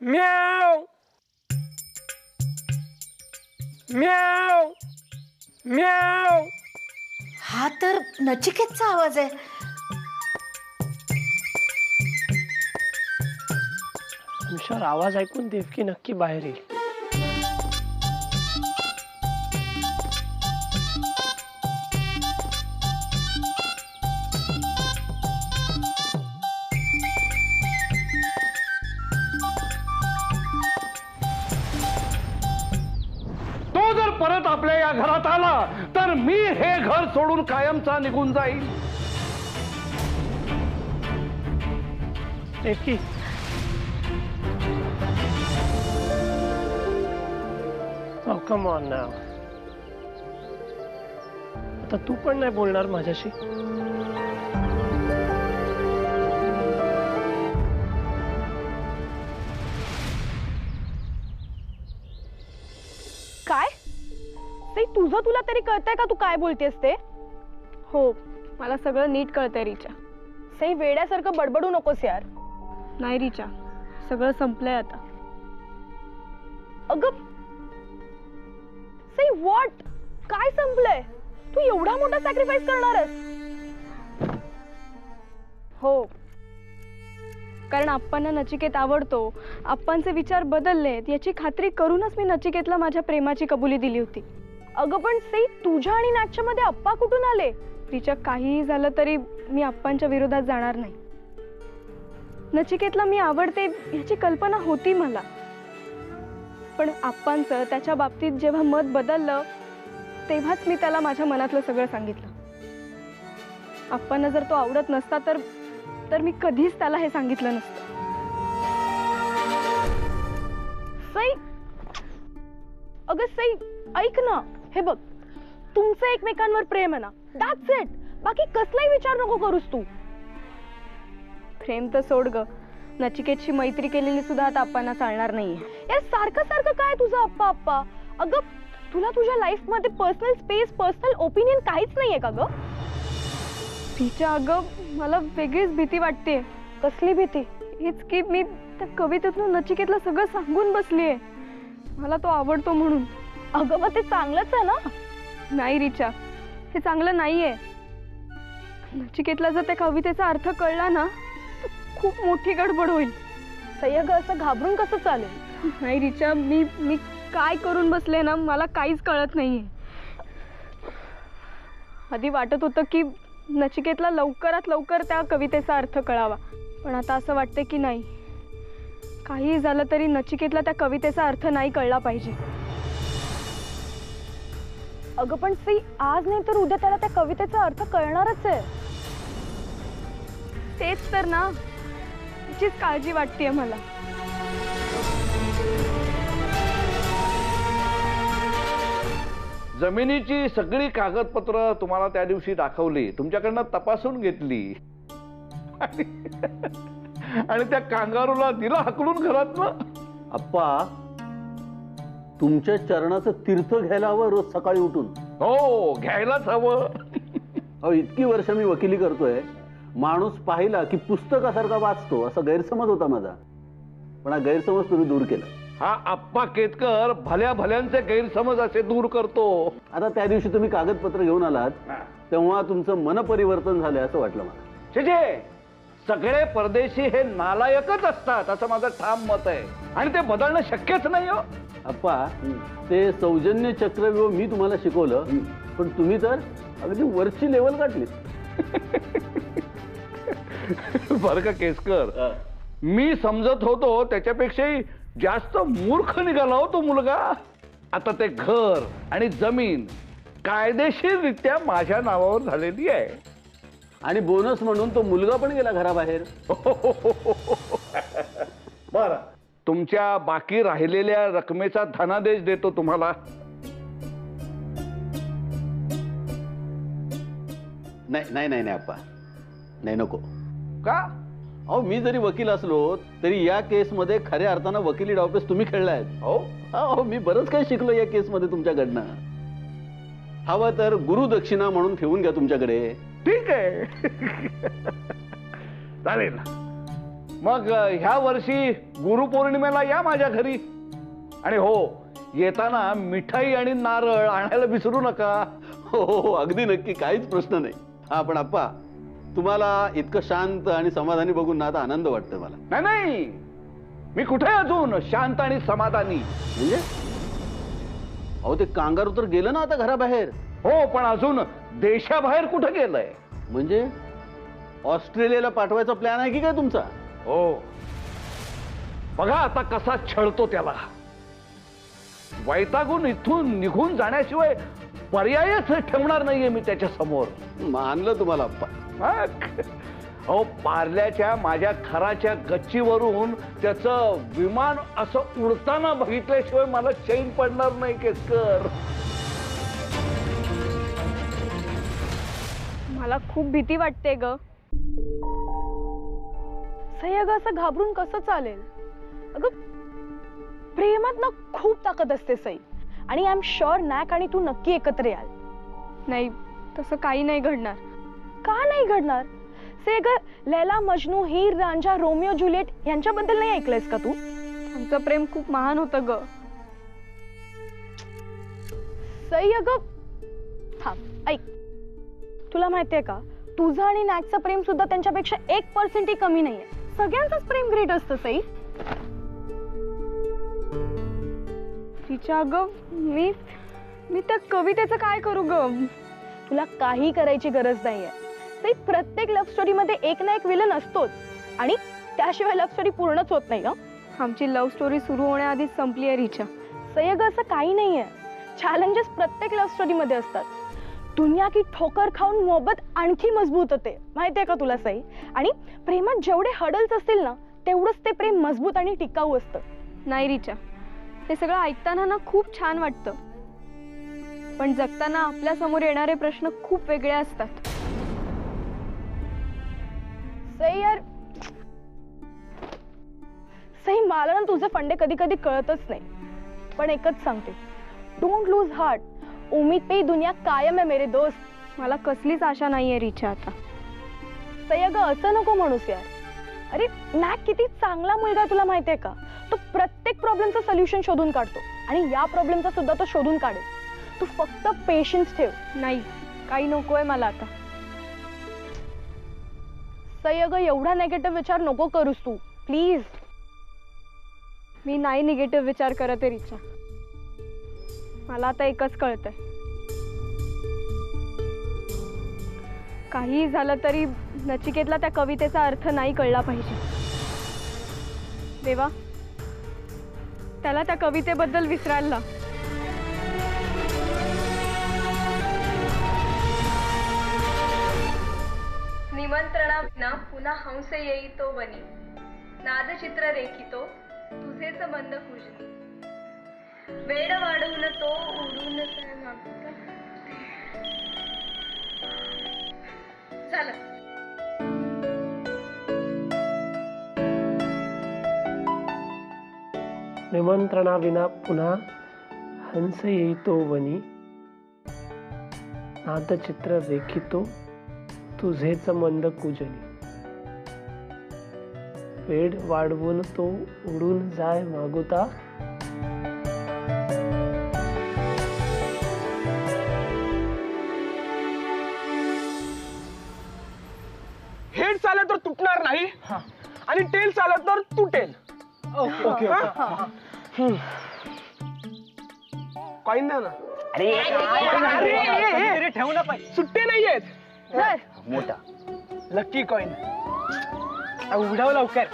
म्याव म्याव म्याव. हा तर नचिकेतचा आवाज आहे. तुमच्यावर आवाज ऐकून देवकी नक्की बाहेर येईल. तो जर परत आपल्या या घरात आला तर मी हे घर सोडून कायमचा निघून जाईल. Devaki Oh, come on now. आता तू पण नाही बोलणार माझ्याशी? काय ते तुझं तुला तरी कळतंय का तू काय बोलतेस ते? हो मला सगळं नीट कळतंय रिचा. सई वेड्यासारखं बडबडू नकोस यार. नाही रिचा सगळं संपलंय आता. अगं सई व्हॉट? काय संपलंय? तू एवढा मोठा सॅक्रिफाईस करणारस? हो कारण आप्पांना नचिकेत आवडतो, आप्पांचे विचार बदललेत याची खात्री करूनच मी नचिकेतला माझ्या प्रेमाची कबुली दिली होती. अगं पण सई तुझ्या आणि नाटच्यामध्ये आप्पा कुठून आले? तिच्या काहीही झालं तरी मी आप्पांच्या विरोधात जाणार नाही. नचिकेतला मी आवडते याची कल्पना होती मला, पण आप्पांचं त्याच्या बाबतीत जेव्हा मत बदललं तेव्हाच मी त्याला माझ्या मनातलं सगळं सांगितलं. आप्पांना जर तो आवडत नसता तर मी कधीच त्याला हे सांगितलं नसतं. सई अगं सई ऐक ना, हे बघ तुमचं एकमेकांवर प्रेम आहे ना, दॅट्स इट. बाकी कसलाही विचार नको करूस तू. प्रेम तर सोड ग, नचिकेतशी मैत्री केलेली सुद्धा आता आप्पांना चालणार नाहीये. यार सारखं सारखं काय तुझं आप्पा आप्पा? अगं तुला तुझ्या लाईफ मध्ये पर्सनल स्पेस, पर्सनल ओपिनियन काहीच नाहीये का ग? तिच्या अगं मला वेगळीच भीती वाटते. कसली भीती? हीच की मी त्या कवितेतून नचिकेतला सगळं सांगून बसलीये, मला तो आवडतो म्हणून. अगं मग ते चांगलंच आहे ना. नाही रिचा हे चांगलं नाहीये. नचिकेतला जर त्या कवितेचा अर्थ कळला ना तर खूप मोठी गडबड होईल. सय्यग असं घाबरून कसं चालेल? नाही रिचा मी काय करून बसले ना मला काहीच कळत नाहीये. आधी वाटत होतं की नचिकेतला लवकरात लवकर त्या कवितेचा अर्थ कळावा, पण आता असं वाटतं की नाही, काही झालं तरी नचिकेतला त्या कवितेचा अर्थ नाही कळला पाहिजे. अगं पण सी आज नाही तर उद्या त्याला त्या कवितेचा अर्थ कळणारच आहे. तेच तर ना, तिचीच काळजी वाटतेय मला. जमिनीची सगळी कागदपत्र तुम्हाला त्या दिवशी दाखवली, तुमच्याकडनं तपासून घेतली आणि त्या कांगारूला दिला हकलून घरातनं. अप्पा तुमच्या चरणाचं तीर्थ घ्यायला हवं रोज सकाळी उठून. हो घ्यायलाच हवं. अहो इतकी वर्ष मी वकिली करतोय, माणूस पाहिला की पुस्तकासारखा वाचतो असा गैरसमज होता माझा, पण हा गैरसमज तुम्ही दूर केला. हा आप्पा केतकर भल्या भल्यांचे गैरसमज असे दूर करतो. आता त्या दिवशी तुम्ही कागदपत्र घेऊन आलात तेव्हा तुमचं मन परिवर्तन झालंय असं वाटलं मला. जे सगळे परदेशी हे नालायकच असतात असं माझं ठाम मत आहे, आणि ते बदलणं शक्यच नाही हो. अप्पा ते सौजन्य चक्रव्यूह मी तुम्हाला शिकवलं, पण तुम्ही तर अगदी वरची लेवल गाठली. बरं का केसकर, मी समजत होतो त्याच्यापेक्षाही जास्त मूर्ख निघाला हो तो मुलगा. आता ते घर आणि जमीन कायदेशीररित्या माझ्या नावावर झालेली आहे, आणि बोनस म्हणून तो मुलगा पण गेला घराबाहेर. बरं तुमच्या बाकी राहिलेल्या रकमेचा धनादेश देतो तुम्हाला. नाही नाही नाही नाही अप्पा, नाही नको. का? अहो मी जरी वकील असलो तरी या केसमध्ये खऱ्या अर्थानं वकिली डावपेच तुम्ही खेळलायत. हो मी बरंच काही शिकलो या केसमध्ये तुमच्याकडनं. हवं तर गुरुदक्षिणा म्हणून ठेवून घ्या तुमच्याकडे. ठीक आहे चालेल. मग ह्या वर्षी गुरुपौर्णिमेला या माझ्या घरी. आणि हो, येताना मिठाई आणि नारळ आणायला विसरू नका. हो, अगदी नक्की, काहीच प्रश्न नाही. हा, पण आप्पा, तुम्हाला इतकं शांत आणि समाधानी बघून ना आता आनंद वाटतोय मला. नाही नाही, मी कुठे अजून शांत आणि समाधानी. म्हणजे अहो, ते कांगारू तर गेलं ना आता घराबाहेर. हो, पण अजून देशाबाहेर कुठे गेलंय? म्हणजे ऑस्ट्रेलियाला पाठवायचा प्लॅन आहे की काय तुमचा? हो, बघा आता कसा छळतो त्याला. वैतागून इथून निघून जाण्याशिवाय पर्यायच ठेवणार नाहीये मी त्याच्या समोर. मानलं तुम्हाला आप्पा. अहो, पार्ल्याच्या माझ्या घराच्या गच्चीवरून त्याचं विमान असं उडताना बघितल्याशिवाय मला चैन पडणार नाही केसकर. मला खूप भीती वाटते ग. सई, अगं असं घाबरून कसं चालेल? अगं प्रेमात ना खूप ताकद असते सई. आणि आय एम शुअर नॅक आणि तू नक्की एकत्र याल. नाही, तसं काही नाही घडणार. का नाही घडणार? से ग, लैला मजनू, हीर रांझा, रोमिओ जुलिएट यांच्याबद्दल नाही ऐकलंयस का तू? त्यांचं प्रेम खूप महान होतं ग. सई, अगं थांब, ऐक. तुला माहितीये का, तुझं आणि नॅकचं प्रेम सुद्धा त्यांच्यापेक्षा 1% कमी नाहीये. सगळ्यांचंच प्रेम ग्रेट असतं सई. तिच्या अगं, मी त्या कवितेचं काय करू ग? तुला काही करायची गरज नाहीये. सई, प्रत्येक लव्ह स्टोरी मध्ये एक ना एक विलन असतोच आणि त्याशिवाय लव्ह स्टोरी पूर्णच होत नाही. आमची लव्ह स्टोरी सुरू होण्याआधीच संपली आहे रिचा. सई, अगं असं काही नाहीये. चॅलेंजेस प्रत्येक लव्ह स्टोरी मध्ये असतात. दुनिया की ठोकर खाऊन मोहब्बत आणखी मजबूत होते, माहितीये का तुला सई? आणि प्रेमात जेवढे हडल्स असतील ना, तेवढंच ते प्रेम मजबूत आणि टिकाऊ असतं. नाही रिचा, हे सगळं ऐकताना ना खूप छान वाटतं, पण जगताना आपल्या समोर येणारे प्रश्न खूप वेगळे असतात. सई यार, सई, मला ना तुझे फंडे कधी कधी कळतच नाही. पण एकच सांगते, डोंट लूज हार्ट. उम्मीद पे ही दुनिया कायम है मेरे दोस्त. मला कसलीच आशा नाहीये रिचा आता. सई, अगं असं नको म्हणूस यार. अरे नॅक किती चांगला मुलगा आहे तुला माहितीये का? तो प्रत्येक प्रॉब्लेमचं सोल्युशन शोधून काढतो आणि या प्रॉब्लेमचा सुद्धा तो शोधून काढेल. तू फक्त पेशन्स ठेव. नाही, काही नकोय मला आता. सई, अगं एवढा नेगेटिव्ह विचार नको करूस तू, प्लीज. मी नाही निगेटिव्ह विचार करत आहे रिचा. मला आता एकच कळतंय, काही झालं तरी नचिकेतला त्या कवितेचा अर्थ नाही कळला पाहिजे. देवा, त्याला त्या कवितेबद्दल विसरायला लाव. निमंत्रणाविना पुन्हा हंस येई तो वनी, नादचित्र रेखितो तुझेच मंद कुजनी, वेड वाढवून तो उडून झालं. निमंत्रणाविना पुन्हा हंस येतो वनी, नादचित्र रेखितो तुझेच मंद कुजनी, वेड वाढवून तो उडून जाय मागुता. हेड चालत तर तुटणार नाही आणि टेल चालत तर तुटेल. ओके. कॉइन द्या ना. अरे ठेवू ना पाहिजे, सुट्टे नाहीयेत. मोठा लकी कॉइन उघडाव लवकर.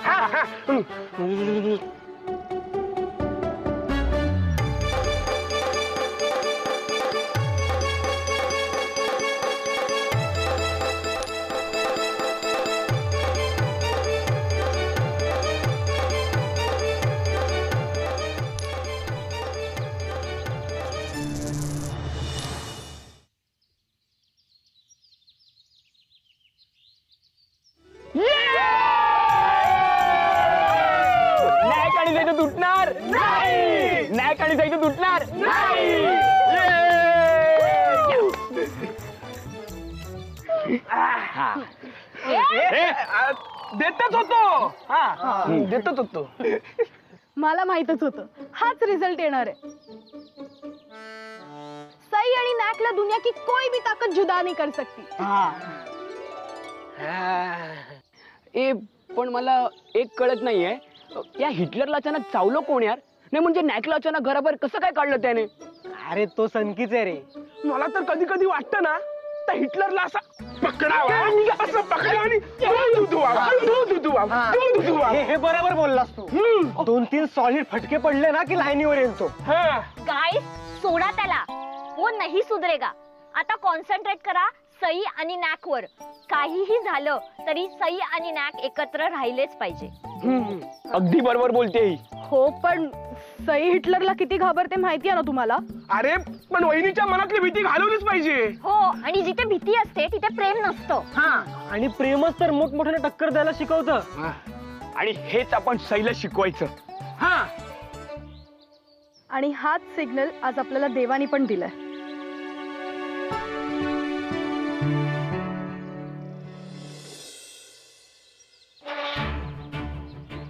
तुटणार नाही, नॅक आणि जायचं तुटणार नाही. देतच होतो. हा देतच होतो. मला माहितच होतं हाच रिझल्ट येणार आहे. सई आणि नॅकला दुनिया की कोई भी ताकत जुदा नहीं कर सकती. ए पण मला एक कळत नाहीये, या हिटलरला अचानक चावलं कोण यार? नाही म्हणजे नॅकला अचानक घराबाहेर कसं काय काढलं त्याने? अरे तो सनकीच आहे रे. मला तर कधी कधी वाटतं ना त्या हिटलरला असा पकडावा, असं पकडावा आणि हे बरोबर बोललास तू. 2-3 सॉलिड फटके पडले ना की लाईनीवर येतो. गाइस सोडा त्याला, वो नहीं सुधरेगा. आता कॉन्सन्ट्रेट करा सई आणि नॅक वर. काहीही झालं तरी सई आणि नॅक एकत्र राहिलेच पाहिजे. अगदी बरोबर बोलते ही. हो पण सई हिटलरला किती घाबरते माहितीये ना तुम्हाला? अरे पण वहिनीच्या मनातली भीती घालवलीच पाहिजे. हो आणि जिथे भीती असते तिथे प्रेम नसतं. आणि प्रेमच तर मोठमोठ्याने टक्कर द्यायला शिकवतं. आणि हेच आपण सईला शिकवायचं. आणि हाच सिग्नल आज आपल्याला देवानी पण दिलाय.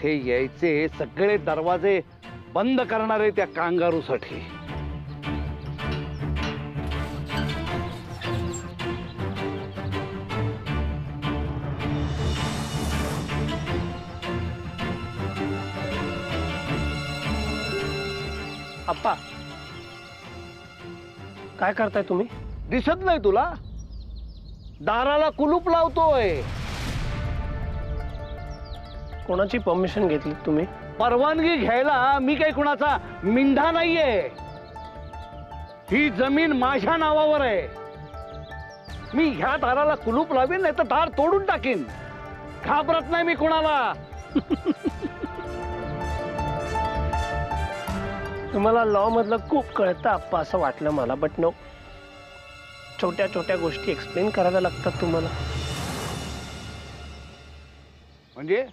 ते यायचे सगळे दरवाजे बंद करणारे त्या कांगारूसाठी. आप्पा काय करताय तुम्ही? दिसत नाही तुला? दाराला कुलूप लावतोय. कोणाची परमिशन घेतली तुम्ही? परवानगी घ्यायला मी काही कुणाचा मिंढा नाहीये. ही जमीन माझ्या नावावर आहे. मी ह्या दाराला कुलूप लावीन नाही तर दार तोडून टाकीन. घाबरत नाही मी कुणाला. तुम्हाला लॉ मधलं खूप कळतं आप्पा असं वाटलं मला, बट नो. छोट्या छोट्या गोष्टी एक्सप्लेन कराव्या लागतात तुम्हाला. म्हणजे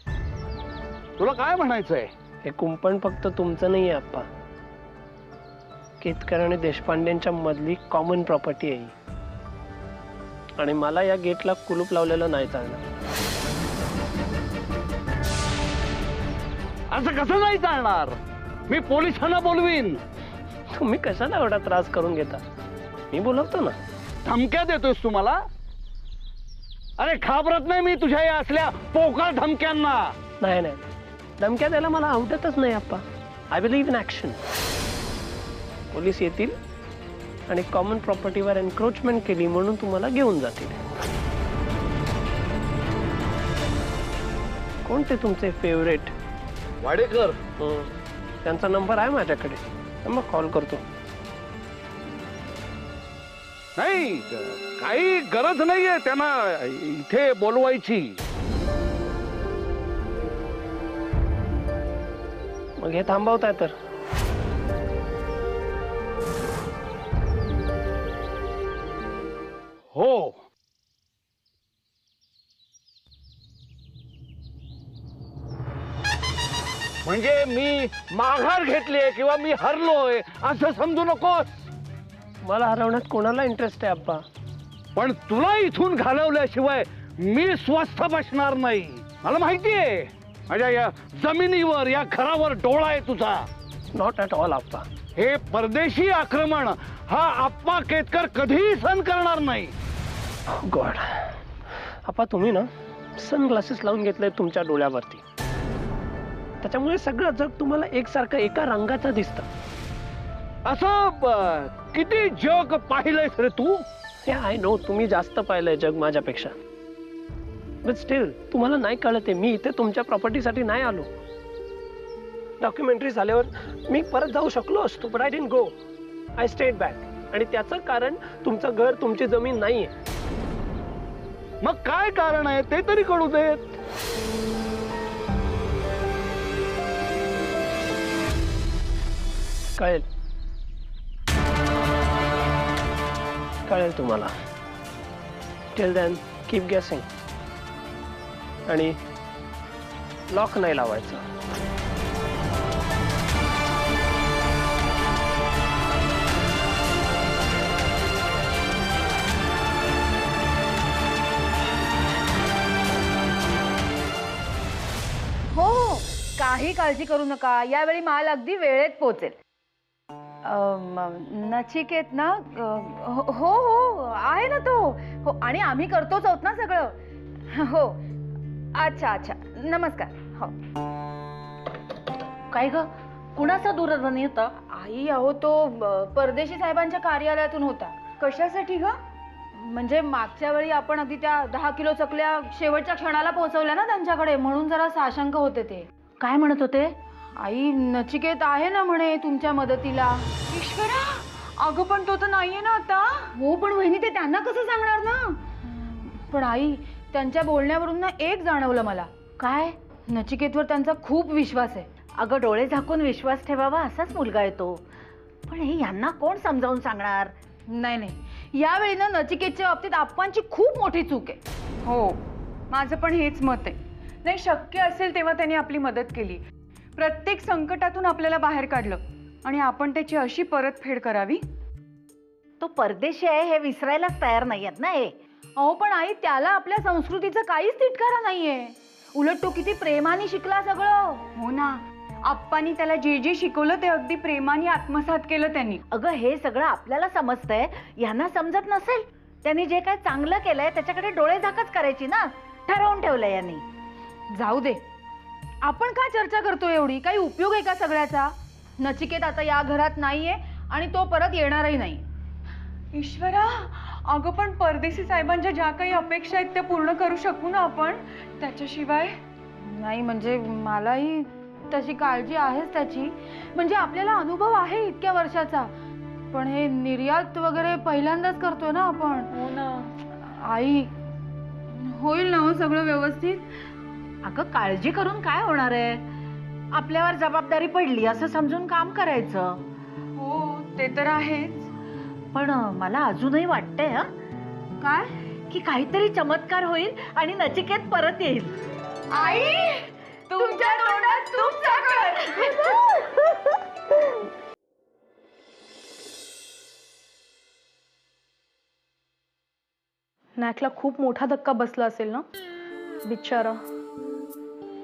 तुला काय म्हणायचंय? हे कुंपण फक्त तुमचं नाही आहे आप्पा. केतकर आणि देशपांडेंच्या मधली कॉमन प्रॉपर्टी आहे ही. आणि मला या गेटला कुलूप लावलेलं नाही चालणार. असं कसं नाही चालणार? मी पोलिसांना बोलवीन. तुम्ही कशाला एवढा त्रास करून घेता? मी बोलवतो ना. धमक्या देतोयस तुम्हाला? अरे घाबरत नाही मी तुझ्या या असल्या पोकळ धमक्यांना. नाही नाही, धमक्या द्यायला मला आवडतच नाही आप्पा. I believe in action. Police येतील आणि कॉमन प्रॉपर्टीवर एन्क्रोचमेंट केली म्हणून तुम्हाला घेऊन जातील. कोणते तुमचे फेवरेट? वाडेकर. त्यांचा नंबर आहे माझ्याकडे, मग कॉल करतो. नाही काही गरज नाहीये त्यांना इथे बोलवायची. मग हे थांबवताय तर? हो. म्हणजे मी माघार घेतलीये किंवा मी हरलोय असं समजू नकोस. मला हरवण्यात कोणाला इंटरेस्ट आहे आप्पा? पण तुला इथून घालवल्याशिवाय मी स्वस्थ बसणार नाही. मला माहितीये माझ्या या जमिनीवर या घरावर डोळा आहे तुझा. नॉट ॲट ऑल आप्पा. हे परदेशी आक्रमण हा आप्पा केतकर कधीही सहन करणार नाही. गॉड. आप्पा तुम्ही ना सनग्लासेस लावून घेतले तुमच्या डोळ्यावरती. त्याच्यामुळे सगळं जग तुम्हाला एकसारखं एका रंगाचं दिसतं. असं किती जग पाहिलंयस रे तू? आय नो तुम्ही जास्त पाहिलंय जग माझ्यापेक्षा. बट स्टील तुम्हाला नाही कळते मी इथे तुमच्या प्रॉपर्टीसाठी नाही आलो. डॉक्युमेंटरी झाल्यावर मी परत जाऊ शकलो असतो, but I didn't go. I stayed back. आणि त्याचं कारण तुमचं घर, तुमची जमीन नाहीये. मग काय कारण आहे ते तरी कळू देत. कळेल कळेल तुम्हाला. टिल देन कीप गेसिंग. आणि लॉक नाही लावायचं. काही काळजी करू नका, यावेळी माल अगदी वेळेत पोहोचेल. नचिकेत ना, हो हो आहे ना तो. हो, आणि आम्ही करतोच आहोत ना सगळं. हो, अच्छा अच्छा, नमस्कार. हो. काय ग, कुणाचा दूरध्वनी होता? आई, अहो तो परदेशी साहेबांच्या कार्यालयातून होता. कशासाठी ग? म्हणजे मागच्या वेळी आपण अगदी त्या 10 किलो चकल्या शेवटच्या क्षणाला पोहोचवल्या ना त्यांच्याकडे, म्हणून जरा साशंक होते ते. काय म्हणत होते? आई, नचिकेत आहे ना म्हणे तुमच्या मदतीला. ईश्वरा, अगं पण तो तर नाहीये ना आता. हो, पण वहिनी ते त्यांना कसं सांगणार ना. पण आई, त्यांच्या बोलण्यावरून ना एक जाणवलं मला. काय? नचिकेतवर त्यांचा खूप विश्वास आहे. अगं, डोळे झाकून विश्वास ठेवावा असाच मुलगा आहे तो. पण हे यांना कोण समजावून सांगणार? नाही नाही, यावेळी ना नचिकेतच्या बाबतीत आप्पांची खूप मोठी चूक आहे. हो, माझं पण हेच मत आहे. नाही, शक्य असेल तेव्हा त्यांनी आपली मदत केली, प्रत्येक संकटातून आपल्याला बाहेर काढलं, आणि आपण त्याची अशी परतफेड करावी. तो परदेशी आहे हे विसरायलाच तयार नाहीयेत ना हे. अहो, पण आई, त्याला आपल्या संस्कृतीचा काहीच तिटकारा नाहीये. उलट तो किती प्रेमाने शिकला सगळं. हो ना, आप्पांनी त्याला जे जे शिकवलं ते अगदी प्रेमाने आत्मसात केलं त्यांनी. अगं, हे सगळं आपल्याला समजतंय, यांना समजत नसेल. त्यांनी जे काय चांगलं केलंय त्याच्याकडे डोळे झाकच करायची ना. ठरवून ठेवलंय यांनी. जाऊ दे, आपण काय चर्चा करतो एवढी? काही उपयोग आहे का सगळ्याचा? नचिकेत आता या घरात नाहीये आणि तो परत येणारही नाही. ईश्वरा, अगं पण परदेशी साहेबांच्या ज्या काही अपेक्षा आहेत त्या पूर्ण करू शकू ना आपण, त्याच्याशिवाय. नाही म्हणजे मलाही तशी काळजी आहेच त्याची. म्हणजे आपल्याला अनुभव आहे इतक्या वर्षाचा, पण हे निर्यात वगैरे पहिल्यांदाच करतोय ना आपण. हो ना. आई, होईल ना हो सगळं व्यवस्थित? अगं, काळजी करून काय होणार आहे? आपल्यावर जबाबदारी पडली असं समजून काम करायचं. हो, ते तर आहेच. पण मला अजूनही वाटतंय काय? की काहीतरी चमत्कार होईल आणि नचिकेत परत येईल. आई, तुमच्या तोंडात तूप साखर. नॅकला खूप मोठा धक्का बसला असेल ना, बिचारा.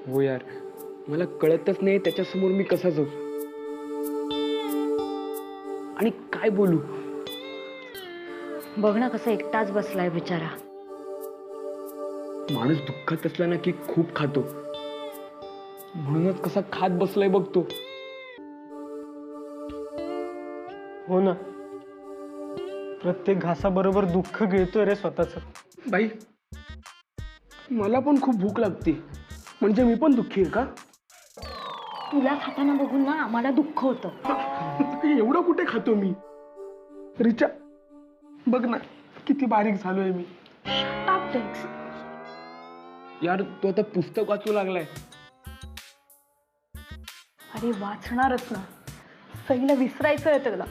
हो यार, मला कळतच नाही त्याच्यासमोर मी कसा जाऊ आणि काय बोलू. बघ ना कसं एकटाच बसलाय बिचारा. माणूस दुःखात असला ना की खूप खातो, म्हणूनच कसा खात बसलाय बघतो. हो ना, प्रत्येक घासाबरोबर दुःख गिळतोय रे स्वतःच. बाई, मला पण खूप भूक लागते. म्हणजे मी पण दुःखी आहे का? तुला खाताना बघून ना आम्हाला दुःख होतं. एवढं कुठे खातो मी? रिचा, बघ ना किती बारीक झालोय मी. यार, तो आता पुस्तक वाचू लागलाय. अरे वाचणारच ना, सईला विसरायचं आहे त्याला.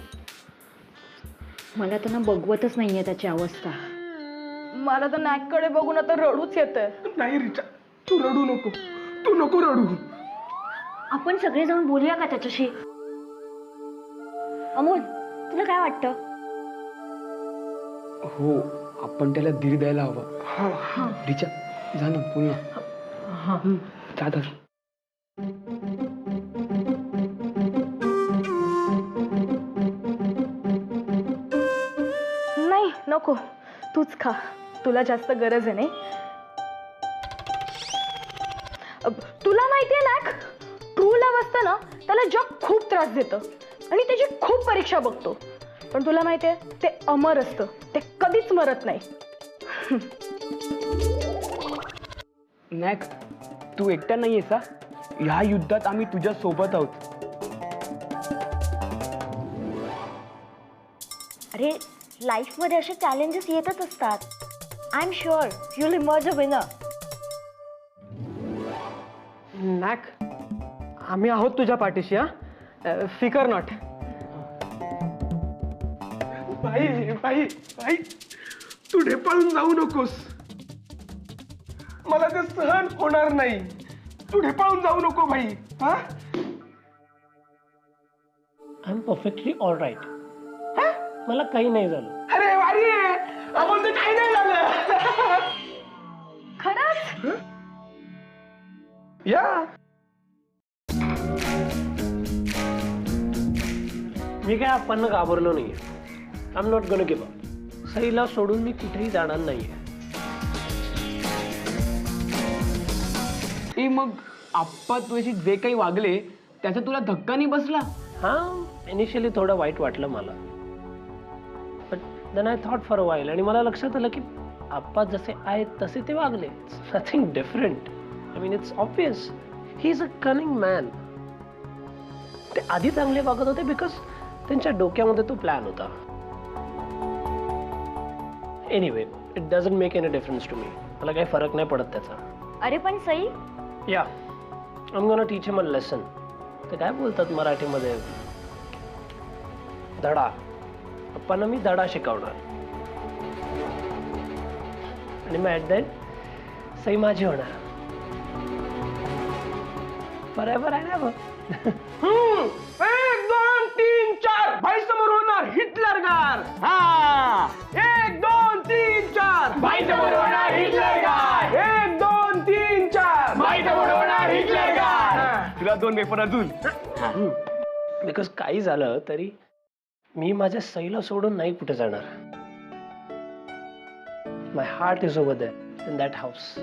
मला तर ना बघवतच नाहीये त्याची अवस्था. मला तर नॅककडे बघून आता रडूच येतंय. नाही रिचा, तू रडू नको, तू नको रडू. आपण सगळे जाऊन बोलूया का त्याच्याशी? अमोल, तुला काय वाटतं? हो, आपण त्याला धीर द्यायला हवा. रिचा, जा ना, बोल ना. जा जा. नाही, नको, तूच खा, तुला जास्त गरज आहे. नाही, तुला माहितीये ना, ट्रू लव्ह असतं ना त्याला जग खूप त्रास देतं आणि त्याची खूप परीक्षा बघतो. पण तुला माहितीये, ते अमर असतं, ते कधीच मरत नाही. नॅक, तू एकटा नाहीयेस हा. ह्या युद्धात आम्ही तुझ्या सोबत आहोत. अरे, लाईफ मध्ये असे चॅलेंजेस येतच असतात. I am sure you will emerge a winner. नॅक, आम्ही आहोत तुझ्या पाठीशी. फिकर नॉट. बाई बाई बाई, तू ढेपाळून जाऊ नकोस. मला ते सहन होणार नाही. तू ढेपाळून जाऊ नको भाई. हा, I am perfectly all right. मला काही नाही झालं. अरे वारी आहे, आपण तर काही नाही झालं. खरंच? या मी काय आपण घाबरलो नाहीये. I am not gonna give up. सईला सोडून मी कुठेही जाणार नाहीये. मग आप्पा तुझ्याशी जे काही वागले त्याचा तुला धक्का नाही बसला? हा, इनिशियली थोडं वाईट वाटलं मला, but then I thought for a while आणि मला लक्षात आलं की आप्पा जसे आहेत तसे ते वागले. Nothing different. I mean it's obvious. He is a cunning man. ते आधी चांगले वागत होते बिकॉज त्यांच्या डोक्यामध्ये तो प्लॅन होता. Anyway, it doesn't make any difference to me. मला काही फरक नाही पडत त्याचा. अरे पण सई, या I am gonna teach him a lesson. ते काय बोलतात मराठीमध्ये, धडा. पप्पांना मी धडा शिकवणार आणि मग ऍट द एंड सई माझी होणार. बरोबर आहे ना बघ. 1 2 3 4 भाई समोर होणार हिटलरगार. हा 1 2 3 4 भाई समोर होणार हिटलरगार. 1 2 3 4 भाई समोर होणार हिटलरगार. तुला 2 पेपर अजून. बिकॉज काही झालं तरी मी माझ्या सईला सोडून नाही कुठे जाणार. My heart is over there in that house.